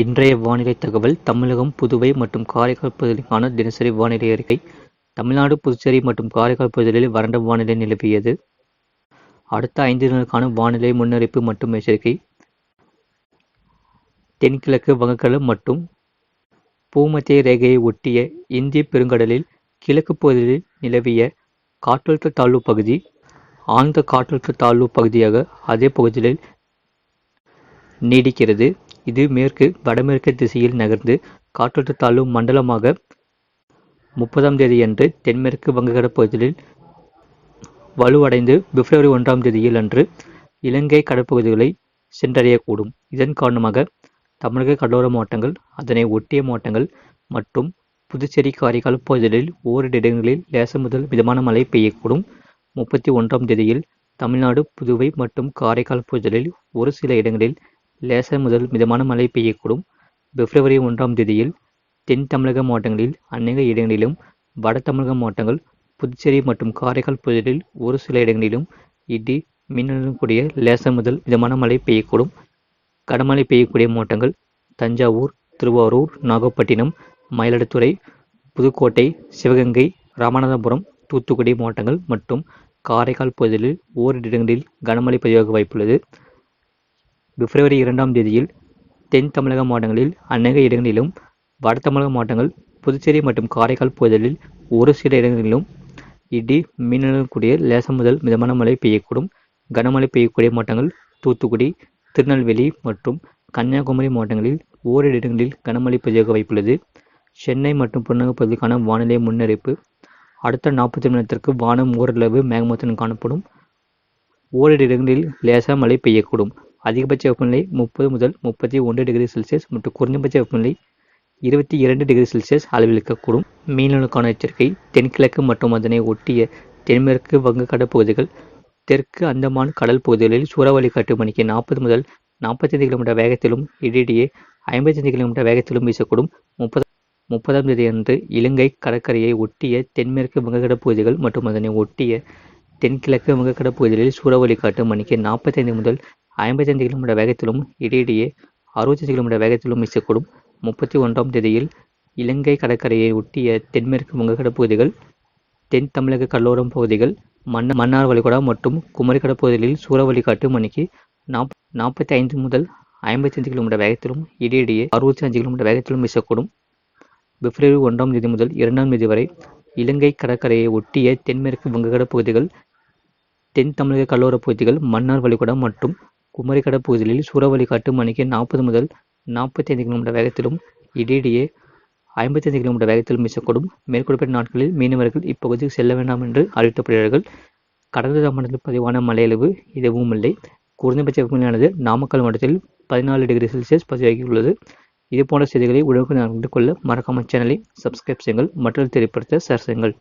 இன்றைய வானிலை தகவல். தமிழகம், புதுவை மற்றும் காரைக்கால் பகுதிகளுக்கான தினசரி வானிலை அறிக்கை. தமிழ்நாடு, புதுச்சேரி மற்றும் காரைக்கால் பகுதிகளில் வறண்ட வானிலை நிலவியது. அடுத்த 5 நாளுக்கான வானிலை முன்னறிவிப்பு மற்றும் எச்சரிக்கை. தென்கிழக்கு வங்கக்கடல் மற்றும் பூமத்திய ரேகையை ஒட்டிய இந்திய பெருங்கடலில் கிழக்கு பகுதியில் நிலவிய காற்றழுத்த தாழ்வு பகுதி ஆழ்ந்த காற்றழுத்த தாழ்வு பகுதியாக அதே பகுதியில் நீடிக்கிறது. இது வடமேற்கு திசையில் நகர்ந்து காற்றழுத்த தாழ்வு மண்டலமாக 30ஆம் தேதியன்று தென்மேற்கு வங்கக்கடல் பகுதியில் வலுவடைந்து பிப்ரவரி 1ஆம் தேதியில் அன்று இலங்கை கடற்பகுதிகளை சென்றடையக்கூடும். இதன் காரணமாக தமிழக கடலோர மாவட்டங்கள், அதனை ஒட்டிய மாவட்டங்கள் மற்றும் புதுச்சேரி, காரைக்கால் பகுதிகளில் ஓரிரு இடங்களில் லேசானது முதல் மிதமான மழை பெய்யக்கூடும். 31ஆம் தேதியில் தமிழ்நாடு, புதுவை மற்றும் காரைக்கால் பகுதிகளில் ஒரு சில இடங்களில் லேசானது முதல் மிதமான மழை பெய்யக்கூடும். பிப்ரவரி 1ஆம் தேதியில் தென் தமிழக மாவட்டங்களில் அநேக இடங்களிலும், வட தமிழக மாவட்டங்கள், புதுச்சேரி மற்றும் காரைக்கால் பகுதிகளில் ஒரு சில இடங்களிலும் இடி மின்னலுடன் கூடிய லேசானது முதல் மிதமான மழை பெய்யக்கூடும். கனமழை பெய்யக்கூடிய மாவட்டங்கள் தஞ்சாவூர், திருவாரூர், நாகப்பட்டினம், மயிலாடுதுறை, புதுக்கோட்டை, சிவகங்கை, ராமநாதபுரம், தூத்துக்குடி மாவட்டங்கள் மற்றும் காரைக்கால் பகுதிகளில் ஓரிரு இடங்களில் கனமழை பதிவாக வாய்ப்புள்ளது. பிப்ரவரி 2ஆம் தேதியில் தென் தமிழக மாவட்டங்களில் அநேக இடங்களிலும், வட தமிழக மாவட்டங்கள், புதுச்சேரி மற்றும் காரைக்கால் பகுதிகளில் ஒரு சில இடங்களிலும் இடி மின்னலுடன் கூடிய லேசானது முதல் மிதமான மழை பெய்யக்கூடும். கனமழை பெய்யக்கூடிய மாவட்டங்கள் தூத்துக்குடி, திருநெல்வேலி மற்றும் கன்னியாகுமரி மாவட்டங்களில் ஓரிரு இடங்களில் கனமழை பதிவாக வாய்ப்புள்ளது. சென்னை மற்றும் புறநகர் பகுதிக்கான வானிலை முன்னறிவிப்பு. அடுத்த 48 மணி நேரத்திற்கு வானம் ஓரளவு மேகமூட்டத்துடன் காணப்படும். ஓரிரு இடங்களில் லேசான மழை பெய்யக்கூடும். அதிகபட்ச வெப்பநிலை 30 முதல் 31 டிகிரி செல்சியஸ் மற்றும் குறைந்தபட்ச வெப்பநிலை 22 டிகிரி செல்சியஸ் அளவில் இருக்கக்கூடும். மீனவர்களுக்கான எச்சரிக்கை. தென்கிழக்கு மற்றும் அதனை ஒட்டிய தென்மேற்கு வங்கக்கடல் பகுதிகள், தெற்கு அந்தமான் கடல் பகுதிகளில் சூறாவளி காற்று மணிக்கு 40 முதல் 45 கிலோமீட்டர் வேகத்திலும் இடையிடையே 55 கிலோமீட்டர் வேகத்திலும் வீசக்கூடும். 30ஆம் தேதியன்று இலங்கை கடற்கரையை ஒட்டிய தென்மேற்கு வங்கக்கடல் பகுதிகள் மற்றும் அதனை ஒட்டிய தென்கிழக்கு வங்கக்கடல் பகுதிகளில் சூறாவளி காற்று மணிக்கு 45 முதல் 55 கிலோமீட்டர் வேகத்திலும் இடையிடையே 65 கிலோமீட்டர் வேகத்திலும் வீசக்கூடும். 31ஆம் தேதியில் இலங்கை கடற்கரையை ஒட்டிய தென்மேற்கு வங்கக்கடல் பகுதிகள், தென் தமிழக கடலோரம் பகுதிகள், மன்னார் வளைகுடா மற்றும் குமரி கடற்பகுதிகளில் சூறாவளி காற்று மணிக்கு 45 முதல் 55 கிலோமீட்டர் வேகத்திலும் இடையிடையே 65 கிலோமீட்டர் வேகத்திலும் வீசக்கூடும். பிப்ரவரி 1ஆம் தேதி முதல் 2ஆம் தேதி வரை இலங்கை கடற்கரையை ஒட்டிய தென்மேற்கு வங்கக்கடல் பகுதிகள், தென் தமிழக கடலோர பகுதிகள், மன்னார் வளைகுடா மற்றும் குமரி கடற்பகுதிகளில் சூறாவளி காற்று மணிக்கு 40 முதல் 45 கிலோமீட்டர் வேகத்திலும் இடையிடையே 55 கிலோமீட்டர் வேகத்திலும் வீசக்கூடும். மேற்குறிப்பிட்ட நாட்களில் மீனவர்கள் இப்பகுதிக்கு செல்ல வேண்டாம் என்று அறிவிக்கப்படுகிறார்கள். கடந்த மாவட்டத்தில் பதிவான மழையளவு எதுவும் இல்லை. குறைந்தபட்ச வெப்பநிலையானது நாமக்கல் மாவட்டத்தில் 14 டிகிரி செல்சியஸ் பதிவாகியுள்ளது. இதுபோன்ற செய்திகளை உடனுக்குடன் அறிந்து கொள்ள மறக்காமல் சேனலை சப்ஸ்கிரைப் செய்யுங்கள். மற்றொரு தெரியப்படுத்த ஷேர் செய்யுங்கள்.